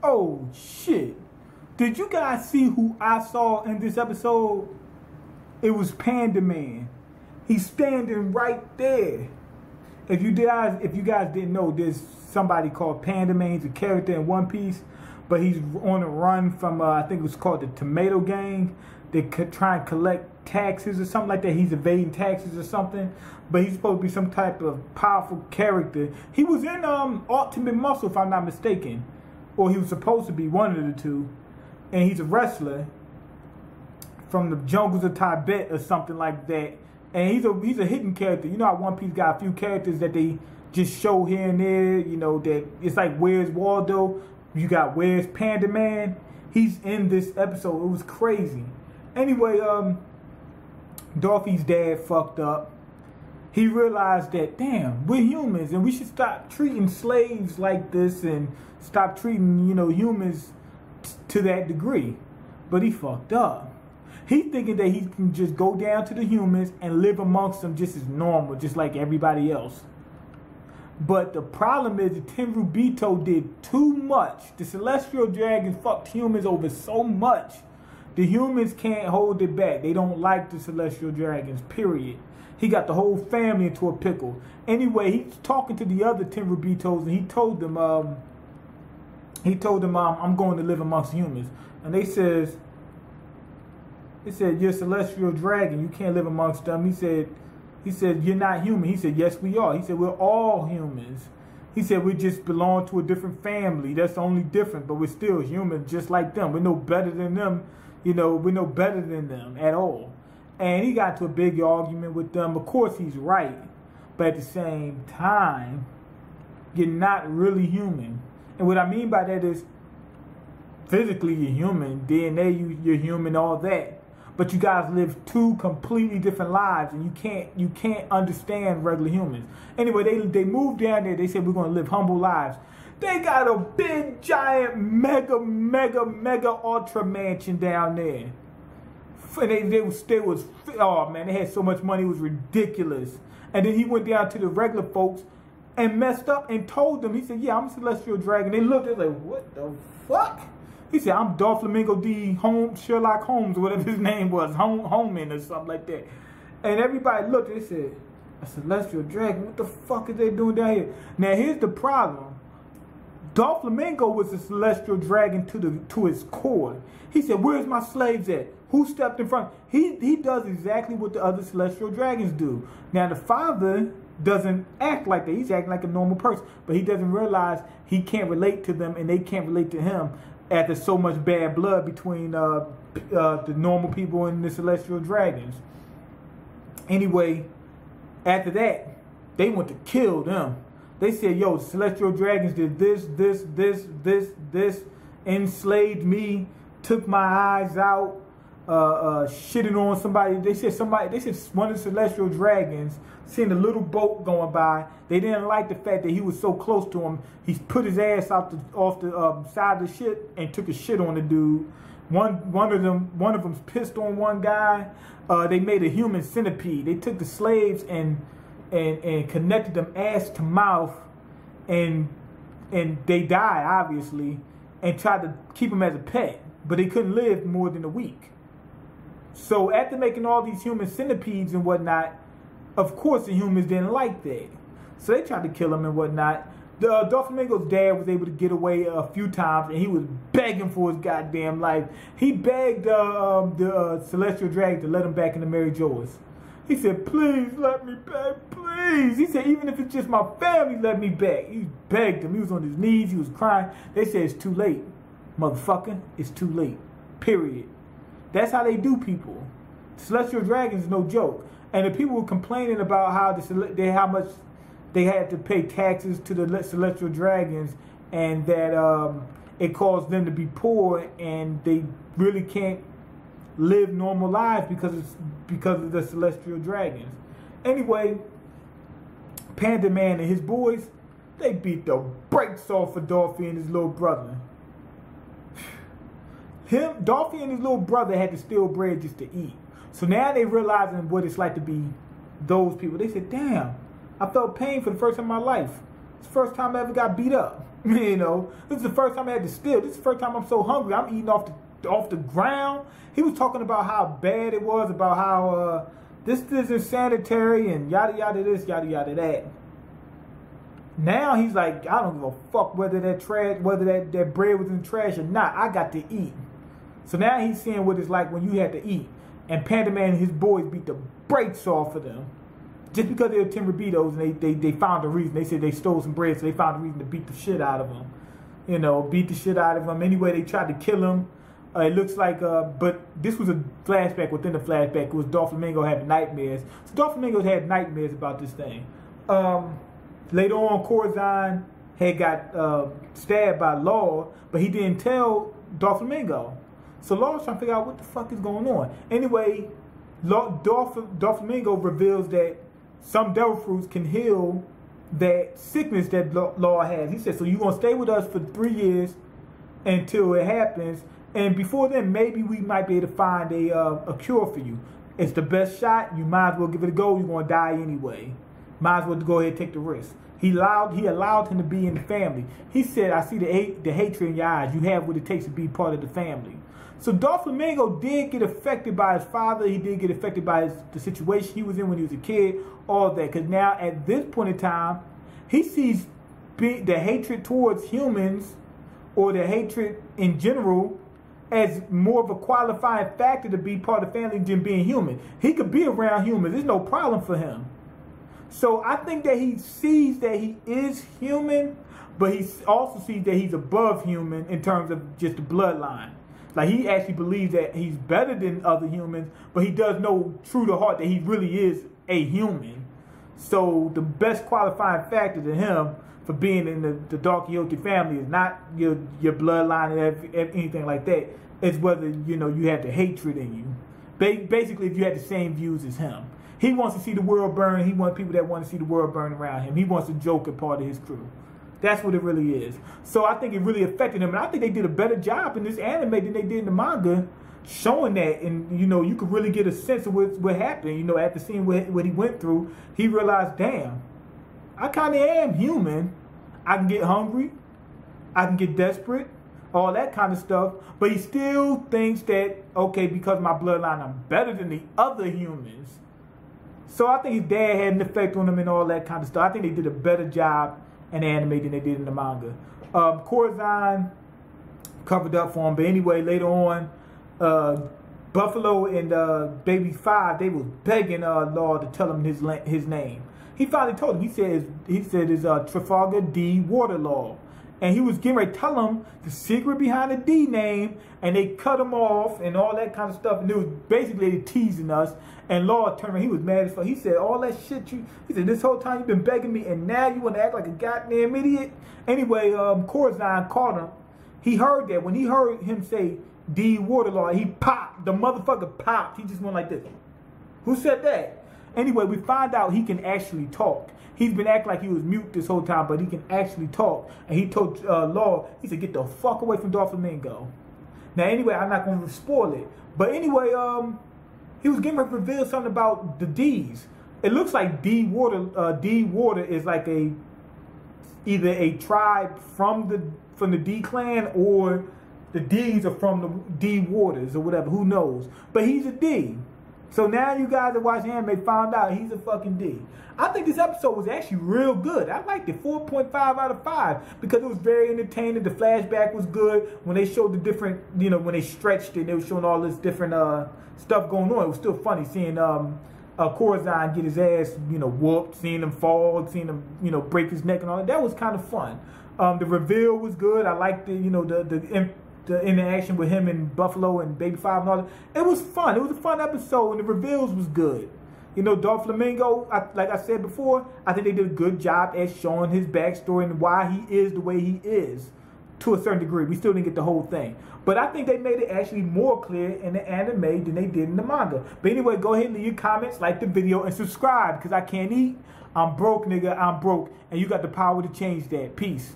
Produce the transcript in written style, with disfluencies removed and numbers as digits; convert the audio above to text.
Oh shit. Did you guys see who I saw in this episode? It was MangaMiyn. He's standing right there. If you guys didn't know, there's somebody called MangaMiyn. He's a character in One Piece, but he's on a run from I think it was called the Tomato Gang. They could try and collect taxes or something like that. He's evading taxes or something, but he's supposed to be some type of powerful character. He was in Ultimate Muscle, if I'm not mistaken, or he was supposed to be one of the two. And he's a wrestler from the jungles of Tibet or something like that. And he's a hidden character. You know how One Piece got a few characters that they just show here and there. You know that it's like Where's Waldo? You got Where's MangaMiyn? He's in this episode. It was crazy. Anyway, Dorothy's dad fucked up. He realized that, damn, we're humans and we should stop treating slaves like this and stop treating, humans to that degree. But he fucked up. He's thinking that he can just go down to the humans and live amongst them just as normal, just like everybody else. But the problem is that Tenryubito did too much. The celestial dragons fucked humans over so much. The humans can't hold it back. They don't like the celestial dragons, period. He got the whole family into a pickle. Anyway, he's talking to the other Tenryubitos, and he told them, I'm going to live amongst humans. And they said, you're a celestial dragon. You can't live amongst them. He said, you're not human. He said, yes, we are. He said, we're all humans. He said, we just belong to a different family. That's the only difference, but we're still human just like them. We're no better than them. We're no better than them at all. And he got into a big argument with them. Of course, he's right. But at the same time, you're not really human. And what I mean by that is, physically you're human. DNA, you're human, all that. But you guys live two completely different lives, and you can't understand regular humans. Anyway, they moved down there. They said, we're going to live humble lives. They got a big, giant, mega ultra mansion down there. And they was, oh man, they had so much money, it was ridiculous. And then he went down to the regular folks and messed up and told them, he said, yeah, I'm a celestial dragon. They looked, they're like, what the fuck? He said, I'm Doflamingo D. Sherlock Holmes, or whatever his name was, Holman or something like that. And everybody looked, they said, a celestial dragon, what the fuck is they doing down here? Now here's the problem. Doflamingo was a celestial dragon to his core. He said, where's my slaves at? Who stepped in front? He does exactly what the other celestial dragons do. Now the father doesn't act like that. He's acting like a normal person. But he doesn't realize he can't relate to them and they can't relate to him after so much bad blood between the normal people and the celestial dragons. Anyway, after that, they went to kill them. They said, yo, the celestial dragons did this, enslaved me, took my eyes out, shitting on somebody. They said one of the celestial dragons seen a little boat going by. They didn't like the fact that he was so close to him. He put his ass off the side of the ship and took a shit on the dude. One of them pissed on one guy. They made a human centipede. They took the slaves and connected them ass to mouth, and they died obviously, and tried to keep them as a pet, but they couldn't live more than a week. So after making all these human centipedes and whatnot, of course the humans didn't like that, so they tried to kill him and whatnot. Doflamingo's dad was able to get away a few times, and he was begging for his goddamn life. He begged the celestial dragon to let him back into Mary Jo's. He said, please let me back, please. He said, even if it's just my family, let me back. He begged him. He was on his knees. He was crying. They said, it's too late, motherfucker. It's too late, period. That's how they do people. Celestial dragons is no joke. And the people were complaining about how much they had to pay taxes to the celestial dragons, and that it caused them to be poor, and they really can't live normal lives because of the celestial dragons. Anyway, MangaMiyn and his boys, they beat the brakes off of Dorothy and his little brother. Dorothy and his little brother had to steal bread just to eat. So now they realizing what it's like to be those people. They said, damn, I felt pain for the first time in my life. It's the first time I ever got beat up. You know, this is the first time I had to steal. This is the first time I'm so hungry. I'm eating off the ground. He was talking about how bad it was, about how this isn't sanitary and yada yada this, yada yada that. Now he's like, I don't give a fuck whether that bread was in the trash or not. I got to eat. So now he's seeing what it's like when you had to eat. And Panda Man and his boys beat the brakes off of them. Just because they were Timberbetos and they found a reason. They said they stole some bread, so they found a reason to beat the shit out of him. You know, beat the shit out of him. Anyway, they tried to kill him. It looks like, but this was a flashback within the flashback. It was Doflamingo had nightmares. So Doflamingo had nightmares about this thing. Later on, Corazon had got stabbed by Law, but he didn't tell Doflamingo. So Law was trying to figure out what the fuck is going on. Anyway, Doflamingo reveals that some devil fruits can heal that sickness that Law has. He said, so you're going to stay with us for 3 years until it happens. And before then, maybe we might be able to find a cure for you. It's the best shot. You might as well give it a go. You're going to die anyway. Might as well go ahead and take the risk. He allowed him to be in the family. He said, I see the hatred in your eyes. You have what it takes to be part of the family. So Doflamingo did get affected by his father. He did get affected by the situation he was in when he was a kid. All that. Because now, at this point in time, he sees the hatred towards humans or the hatred in general as more of a qualifying factor to be part of the family than being human. He could be around humans. There's no problem for him. So I think that he sees that he is human, but he also sees that he's above human in terms of just the bloodline. Like, he actually believes that he's better than other humans, but he does know true to heart that he really is a human. So the best qualifying factor to him for being in the Dark Quixote family is not your bloodline and anything like that. It's whether, you know, you have the hatred in you. Basically, if you had the same views as him. He wants to see the world burn. He wants people that want to see the world burn around him. He wants a Joker part of his crew. That's what it really is. So I think it really affected him. And I think they did a better job in this anime than they did in the manga, showing that. And, you know, you could really get a sense of what happened. You know, after seeing what he went through, he realized, damn, I kind of am human. I can get hungry. I can get desperate. All that kind of stuff. But he still thinks that, okay, because of my bloodline, I'm better than the other humans. So I think his dad had an effect on him and all that kind of stuff. I think they did a better job in anime than they did in the manga. Corazon covered up for him. But anyway, later on, Buffalo and Baby 5, they was begging Law to tell him his name. He finally told him. He said it's Trafalgar D. Waterlaw. And he was getting ready to tell him the secret behind the D name, and they cut him off and all that kind of stuff. And it was basically they teasing us. And Law turned around, he was mad as fuck. He said, all that shit he said, this whole time you've been begging me, and now you want to act like a goddamn idiot? Anyway, Corazon caught him. He heard that. When he heard him say D. Waterlaw, he popped. The motherfucker popped. He just went like this. Who said that? Anyway, we find out he can actually talk. He's been acting like he was mute this whole time, but he can actually talk. And he told Law, he said, get the fuck away from Doflamingo. Now, anyway, I'm not going to spoil it. But anyway, he was getting ready to reveal something about the D's. It looks like D Water is like either a tribe from the D clan, or the D's are from the D Waters or whatever. Who knows? But he's a D. So now you guys that watch anime found out he's a fucking D. I think this episode was actually real good. I liked it. 4.5 out of 5 because it was very entertaining. The flashback was good. When they showed the different, you know, when they stretched it, they were showing all this different stuff going on. It was still funny seeing Corazon get his ass, you know, whooped, seeing him fall, seeing him, you know, break his neck and all that. That was kind of fun. The reveal was good. I liked the, you know, the interaction with him and Buffalo and Baby 5 and all that. It was fun. It was a fun episode, and the reveals was good. You know, Doflamingo, like I said before, I think they did a good job at showing his backstory and why he is the way he is to a certain degree. We still didn't get the whole thing. But I think they made it actually more clear in the anime than they did in the manga. But anyway, go ahead and leave your comments, like the video, and subscribe because I can't eat. I'm broke, nigga. I'm broke. And you got the power to change that. Peace.